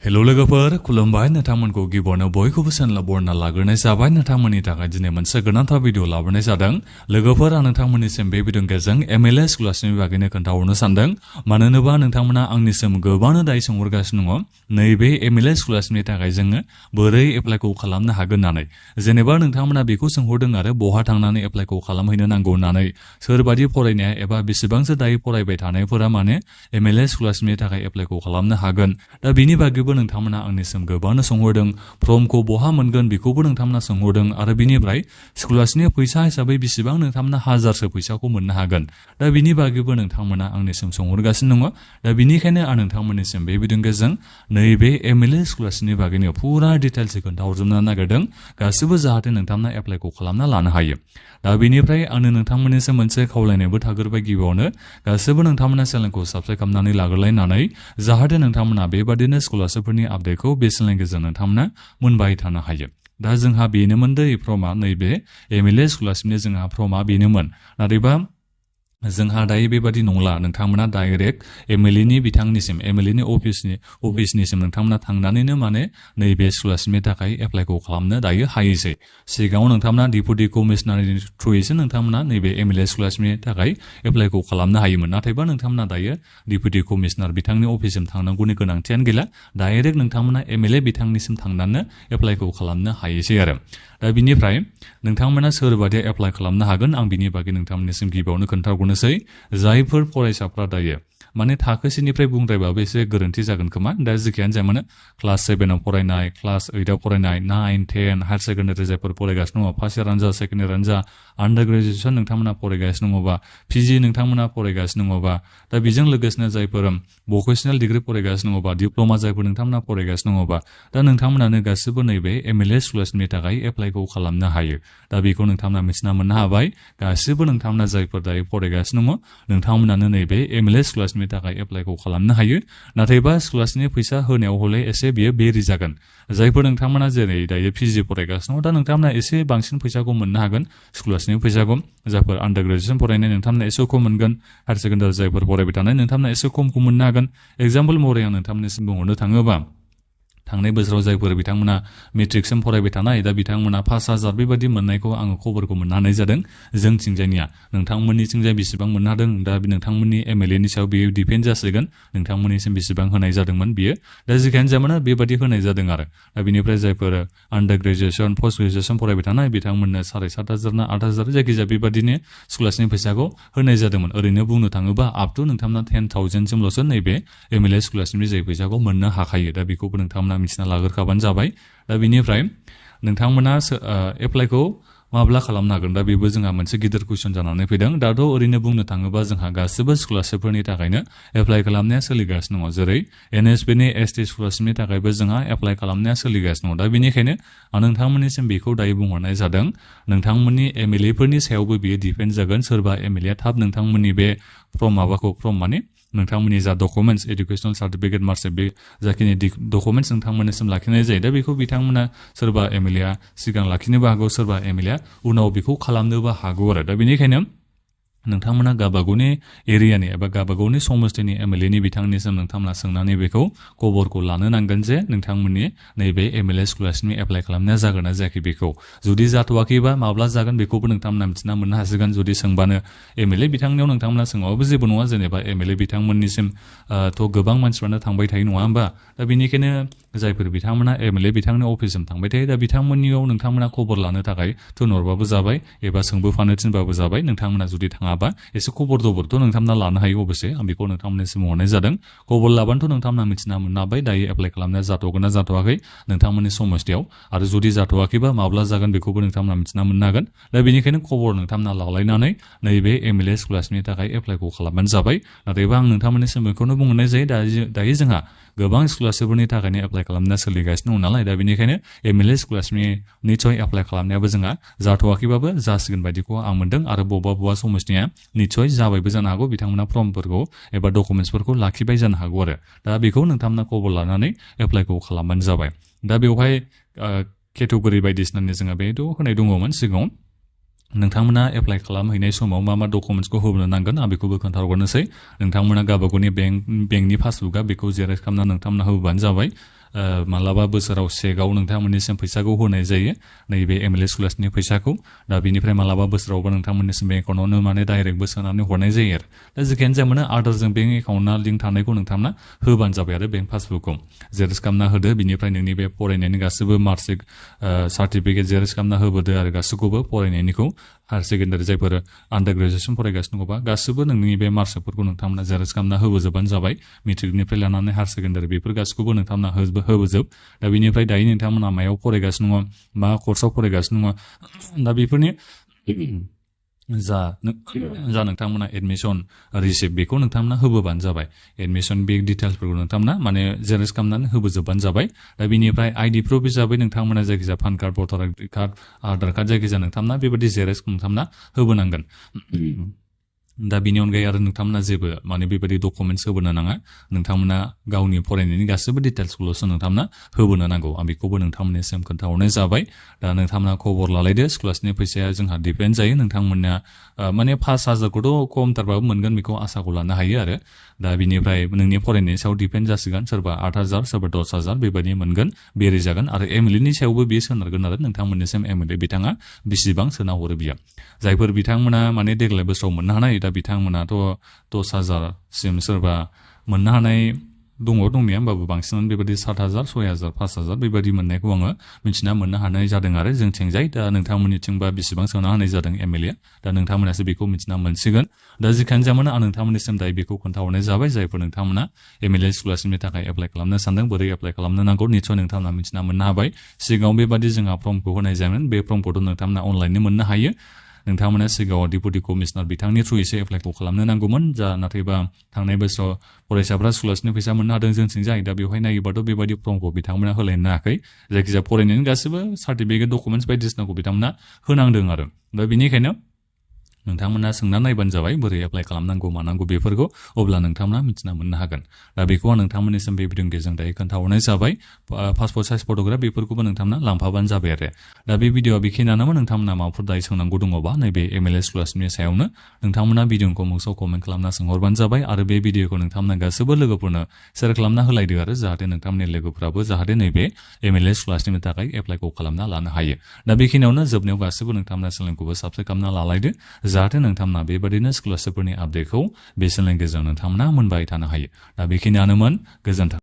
hello लोगोफोर खुलुमबाय नोंथांमोनखौ गिबियावनो बयखौबो सानला बरना लाग्रोनाय जाबाय नोंथांमोननि थाखाय दिनै मोनसे गोनांथार भिडिअ लाबोनाय जादों लोगोफोर आं नोंथांमोननिसिम बे भिडिअनि गेजेरजों MLA स्कलारशिपनि बागैनो खोन्थाहरनो सानदों मानो होनोबा नोंथांमोना आंनिसिम गोबांनो दायो सोंहरगासिनो दङ नैबे MLA स्कलारशिपनि थाखाय जोङो बोरै एप्लाइखौ खालामनो हागोन होननानै जेनेबा नोंथांमोना बेखौ सोंहरदों आरो बहा थांनानै एप्लाइखौ खालामहैनो नांगौ होननानै सोरबादि फरायनाया एबा बेसेबांसो दायो फरायबाय थानायफोरा माने MLA स्कलारशिपनि थाखाय एप्लाइखौ खालामनो हागोन दा बिनि बागैबो नोंथांमोना आंनिसिम गोबांनो सोंहरदों फर्मखौ बहा मोनगोन बेखौबो नोंथांमोना सोंहरदों आरो बिनिफ्राय स्कलारशिपनि फैसा हिसाबै बेसेबां नोंथांमोना हाजारसो फैसाखौ मोननो हागोन दा बिनि बागैबो नोंथांमोना आंनिसिम सोंहरगासिनो दङ दा बिनिखायनो आं नोंथांमोननिसिम बे भिडिअनि गेजेरजों नैबे MLA स्कलारशिपनि बागैनो फुरा डिटेल्सै खोन्थाहरजोबनो नागिरदों गासिबो जाहाथे नोंथांमोना एप्लाइखौ खालामना लानो हायो दा बिनिफ्राय आंनो नोंथांमोननिसिम मोनसे खावलायनायबो थाग्रोबाय गिबियावनो गासिबो नोंथांमोना चेनेलखौ साबस्क्राइब खालामनानै लाग्रोलायनानै जाहाथे नोंथांमोना बेबादिनो स्कलारशिपफोरनि आपडेटखौ बे चेनेलनि गेजेरजों नोंथांमोना मोनबाय थानो हायो दा जोंहा बेनोमोन दै फर्मा नैबे MLA स्कलारशिपनि जोंहा फर्मा बेनोमोन नाथायबा जोंहा दायो बेबादि नंला नोंथांमोना डाइरेक्ट MLA नि बिथांनिसिम MLA नि अफिसनिसिम नोंथांमोना थांनानैनो माने नैबे स्कलारशिपनि थाखाय एप्लाइखौ खालामनो दायो हायोसै सिगाङाव नोंथांमोना डिपुटि कमिशनारनि थ्रुयैसो नोंथांमोना नैबे MLA स्कलारशिपनि थाखाय एप्लाइखौ खालामनो हायोमोन नाथायबा नोंथांमोना दायो डिपुटि कमिशनार बिथांनि अफिससिम थांनांगौनि गोनांथियानो गैला डाइरेक्ट नोंथांमोना MLA बिथांनिसिम थांनानै एप्लाइखौ खालामनो हायोसै आरो दा बिनिफ्राय नोंथांमोना सोरबादिया एप्लाइ खालामनो हागोन आं बिनि बागै नोंथांमोननिसिम गिबियावनो खोन्थाहरनोसै जायफोर फरायसाफ्रा दायो माने थाखोसेनिफ्राय बुंद्रायबाबो एसे गोरोन्थि जागोन खोमा दा जेखियानो जाया मानो क्लास 7 आव फरायनाय क्लास 8 आव फरायनाय 9, 10 हायार सेकेन्डारि जायफोर फरायगासिनो दङ फार्स्ट इयारानो जा सेकेन्ड इयारानो जा आन्डार ग्रेजुएसन नोंथांमोना फरायगासिनो दङबा PG नोंथांमोना फरायगासिनो दङबा दा बेजों लोगोसेनो जायफोर भकेसनेल डिग्री फरायगासिनो दङबा डिप्ल'मा जायफोर नोंथांमोना फरायगासिनो दङबा दा नोंथांमोनानो गासिबो नैबे MLA स्कलारशिपनि थाखाय एप्लाइखौ खालामनो हायो दा बेखौ नोंथांमोना मिथिना मोननो हाबाय गासिबो नोंथांमोना जायफोर दायो फरायगासिनो दङ नोंथांमोनानो नैबे MLA स्कलारशिपनि थाखाय एप्लाइखौ खालामनो हायो नाथायबा स्कलारशिपनि फैसा होनायाव हले एसे बियो बेरि जागोन जायफोर नोंथांमोना जेरै दायो PG फरायगासिनो दङ दा नोंथांमोना एसे बांसिन फैसाखौ मोननो हागोन स्कलारशिपनि फैसाखौ जायफोर आन्डार ग्रेजुएसन फरायनाय नोंथांमोना एसे खम मोनगोन हायार सेकेन्डारि जायफोर फरायबाय थानाय नोंथांमोना एसे खमखौ मोननो हागोन एगजाम्पल महरै आं नोंथांमोननिसिम बुंहरनो थाङोबा थांनाय बोसोराव जायफोर बिथांमोना मेट्रिकसिम फरायबाय थानाय दा बिथांमोना 5,000 बेबायदि मोननायखौ आङो खबरखौ मोननो हानाय जादों जोंथिंजायनिया नोंथांमोननिथिंजाय बेसेबां मोननो हादों दा नोंथांमोननि MLA नि सायाव बेयो डिपेन्ड जासिगोन नोंथांमोननिसिम बेसेबां होनाय जादोंमोन बियो दा जेखियानो जाया मानो बेबादि होनाय जादों आरो दा बिनिफ्राय जायफोर आन्डार ग्रेजुएसन पस्ट ग्रेजुएसन फरायबाय थानाय बिथांमोननो 7,500 ना 8,000 जायखिजाया बेबादिनो स्कलारशिपनि फैसाखौ होनाय जादोंमोन ओरैनो बुंनो थाङोबा आप टु नोंथांमोना 10,000 सिमल'सो नैबे MLA स्कलारशिपनि जाय फैसाखौ मोननो हाखायो दा बेखौबो नोंथांमोना मिथिना लाग्रोखाबानो जाबाय दा बिनिफ्राय नोंथांमोना एप्लाइखौ माब्ला खालामनो हागोन दा बेबो जोंहा मोनसे गिदिर कुइसन जानानै फैदों दाथ' ओरैनो बुंनो थाङोबा जोंहा गासिबो स्कलारशिपफोरनि थाखायनो एप्लाइ खालामनाया सोलिगासिनो दङ जेरै NSP नि ST स्कलारशिपनि थाखायबो जोंहा एप्लाइ खालामनाया सोलिगासिनो दङ दा बेनिखायनो आं नोंथांमोननिसिम बेखौ दायो बुंहरनाय जादों नोंथांमोननि MLA फोरनि सायावबो बेयो डिपेन्ड जागोन सोरबा MLA थाब नोंथांमोननि बे फर्म माने नोंथांमोननि जा डकुमेन्टस एडुकेसनेल सार्टिफिकेट मार्कशिट बे जाखिनि डकुमेन्टस नोंथांमोननिसिम लाखिनाय जायो दा बेखौ बिथांमोना सोरबा MLA सिगां लाखिनोबो हागौ सोरबा MLA उनाव बेखौ खालामनोबो हागौ आरो दा बेनिखायनो नोंथांमोना गाबागावनि एरियानि एबा गाबागावनि समस्थिनि MLA नि बिथांनिसिम नोंथांमोना सोंनानै बेखौ खबरखौ लानो नांगोन जे नोंथांमोननि नैबे MLA स्कलारशिपनि एप्लाइ खालामनाया जागोन ना जायाखै बेखौ जुदि जाथ'वाखैबा माब्ला जागोन बेखौबो नोंथांमोना मिथिना मोननो हासिगोन जुदि सोंबानो MLA बिथांनियाव नोंथांमोना सोङाबाबो जेबो नङा जेनेबा MLA बिथांमोननिसिम थ' गोबां मानसिफ्रानो थांबाय थायो नङा होमबा दा बेनिखायनो जायफोर बिथांमोना MLA बिथांनि अफिससिम थांबाय थायो दा बिथांमोननियाव नोंथांमोना खबर लानो थाखाय थिनहरबाबो जाबाय एबा सोंबोफानो थिनबाबो जाबाय नोंथांमोना जुदि थाङाबा एसे खबर दबरथ' नोंथांमोना लानो हायो अबयसे आं बेखौ नोंथांमोननिसिम हरनाय जादों खबर लाबानोथ' नोंथांमोना मिथिना मोननो हाबाय दायो एप्लाइ खालामनाया जाथ'गोन ना जाथ'वाखै नोंथांमोननि समस्थियाव आरो जुदि जाथ'वाखैबा माब्ला जागोन बेखौबो नोंथांमोना मिथिना मोननो हागोन दा बेनिखायनो खबर नोंथांमोना लालायनानै नैबे MLA स्कलारशिपनि थाखाय एप्लाइखौ खालामबानो जाबाय नाथायबा आं नोंथांमोननिसिम बेखौनो बुंहरनाय जायो दायो जोंहा गोबां स्कलारशिपफोरनि थाखायनो एप्लाइ खालामनाया सोलिगासिनो दं नालाय दा बेनिखायनो MLA स्कलारशिपनि निस्सय एप्लाइ खालामनायाबो जोंहा जाथ'वाखैबाबो जासिगोन बायदिखौ आं मोनदों आरो बबेबा समस्थिया निस्सय जाबायबो जानो हागौ बिथांमोना फर्मफोरखौ एबा डकुमेन्टसफोरखौ लाखिबाय जानो हागौ आरो दा बेखौ नोंथांमोना खबर लानानै एप्लाइखौ खालामबानो जाबाय दा बेवहाय केटेगरि बायदिसिनानि जोंहा बेथ' होनाय दङमोन सिगाङाव नोंथांमोना एप्लाइ खालामहैनाय समाव मा डकुमेन्टसखौ होबोनो नांगोन आं बेखौबो खोन्थाहरनोसै नोंथांमोना गावबागावनि बेंकनि पासबुकआ बेखौ जेरक्स खालामना नोंथांमोना होबानो जाबाय मालाबा बोसोराव सेकआव नोंथांमोननिसिम फैसाखौ होनाय जायो नैबे MLA स्कलारशिपनि फैसाखौ दा बिनिफ्राय मालाबा बोसोरावबो नोंथांमोननिसिम बेंक एकाउन्टआवनो माने डाइरेक्टबो सोनानै हरनाय जायो आरो दा जेखियानो जाया माने आदारजों बेंक एकाउन्टआ लिंक थानायखौ नोंथांमोना होबानो जाबाय आरो बेंक पासबुकखौ जेरक्स खालामना होदो बिनिफ्राय नोंनि बे फरायनायनि गासैबो मार्कशिट सार्टिफिकेट जेरक्स खालामना होबोदो आरो गासैखौबो फरायनायनिखौ हायार सेकेन्डारि जायफोर आन्डार ग्रेजुएसन फरायगासिनो दङबा गासैबो नोंनि बे मार्कशिटफोरखौ नोंथांमोना जेरक्स खालामना होबोजोबानो जाबाय मेट्रिकनिफ्राय लानानै हायार सेकेन्डारि बेफोर गासैखौबो नोंथांमोना होबोजोब दा बिनिफ्राय दायो नोंथांमोना मायाव फरायगासिनो दङ मा कर्सआव फरायगासिनो दङ दा बेफोरनि जा नोंथांमोना एडमिशन रिसिप्ट बेखौ नोंथांमोना होबोबानो जाबाय एडमिशन बे डिटेल्सफोरखौ नोंथांमोना माने जेरक्स खालामनानै होबोजोबबानो जाबाय दा बिनिफ्राय आइडि प्रुफ हिसाबै नोंथांमोना जायखिजाया पान कार्ड भटार कार्ड आधार कार्ड जायखिजाया नोंथांमोना बेबायदि जेरक्स नोंथांमोना होबोनांगोन दा बिनि अनगायै आरो नोंथांमोना जेबो माने बेबायदि डकुमेन्टस होबोनो नाङा नोंथांमोना गावनि फरायनायनि गासैबो डिटेल्सखौल'सो नोंथांमोना होबोनो नांगौ आं बेखौबो नोंथांमोननिसिम खोन्थाहरनाय जाबाय दा नोंथांमोना खबर लालायदो स्कलारशिपनि फैसाया जोंहा डिपेन्ड जायो नोंथांमोना माने 5,000खौथ' खमथारबाबो मोनगोन बेखौ आसाखौ लानो हायो आरो दा बिनिफ्राय नोंनि फरायनायनि सायाव डिपेन्ड जासिगोन सोरबा 8,000 सोरबा 10,000 बेबायदि मोनगोन बेरि जागोन आरो MLAनि सायावबो बेयो सोनारगोन आरो नोंथांमोननिसिम MLA बिथाङा बेसेबां सोना हरो बियो जायफोर बिथांमोना माने देग्लाय बोसोराव मोननो हानाय दा बिथांमोनाथ' 10,000सिम सोरबा मोननो हानाय दङ दंनाया होमबाबो बांसिनानो बेबायदि 7,000 6,000 5,000 बेबायदि मोननायखौ आङो मिथिना मोननो हानाय जादों आरो जोंथिंजाय दा नोंथांमोननिथिंबा बेसेबां सोना होनाय जादों MLA दा नोंथांमोनासो बेखौ मिथिना मोनसिगोन दा जिखायानो जाया आं नोंथांमोननिसिम दायो बेखौ खोन्थाहरनाय जाबाय जायफोर नोंथांमोना MLA स्कलारशिपनि थाखाय एप्लाइ खालामनो सानदों बोरै एप्लाइ खालामनो नांगौ निस्सय नोंथांमोना मिथिना मोननो हाबाय सिगाङाव बेबायदि जोंहा फर्मखौ होनाय जायोमोन बे फर्मखौथ' नोंथांमोना अनलाइननो मोननो हायो नोंथांमोना सिगाङाव डिपुटि कमिशनार बिथांनि थ्रुयैसो एप्लाइखौ खालामनो नांगौमोन जा नाथायबा थांनाय बोसोराव फरायसाफ्रा स्कलारशिपनि फैसा मोननो हादों जोंथिंजाय दा बेवहाय नायोबाथ' बेबायदि फर्मखौ बिथांमोना होलायनो हायाखै जायखिजाया फरायनायनि गासैबो सार्टिफिकेट डकुमेन्टस बायदिसिनाखौ बिथांमोना होनांदों आरो दा बेनिखायनो नोंथांमोना सोंना नायबानो जाबाय बोरै एप्लाइ खालामनांगौ मानांगौ बेफोरखौ अब्ला नोंथांमोना मिथिना मोननो हागोन दा बेखौ आं नोंथांमोननिसिम बे भिडिअनि गेजेरजों दायो खोन्थाहरनाय जाबाय पासपर्ट साइज फट'ग्राफ बेफोरखौबो नोंथांमोना लांफाबानो जाबाय आरो दा बे भिडिअआ बेखिनियानोमोन नोंथांमोना माबाफोर दायो सोंनांगौ दङबा नैबे MLA स्कलारशिपनि सायावनो नोंथांमोना भिडिअखौ मोनसेयाव कमेन्ट खालामना सोंहरबानो जाबाय आरो बे भिडिअखौ नोंथांमोना गासैबो लोगोफोरनो शेयार खालामना होलायदो आरो जाहाथे नोंथांमोननि लोगोफोराबो जाहाथे नैबे MLA स्कलारशिपनि थाखाय एप्लाइखौ खालामना लानो हायो दा बेखिनियावनो जोबनायाव गासैबो नोंथांमोना चेनेलखौबो साबस्क्राइब खालामना लालायदो जाहाथे नोंथांमोना बेबादिनो स्कलारशिपफोरनि आपडेटखौ बे चेनेलनि गेजेरजों नोंथांमोना मोनबाय थानो हायो दा बेखिनियानोमोन गोजोन्थों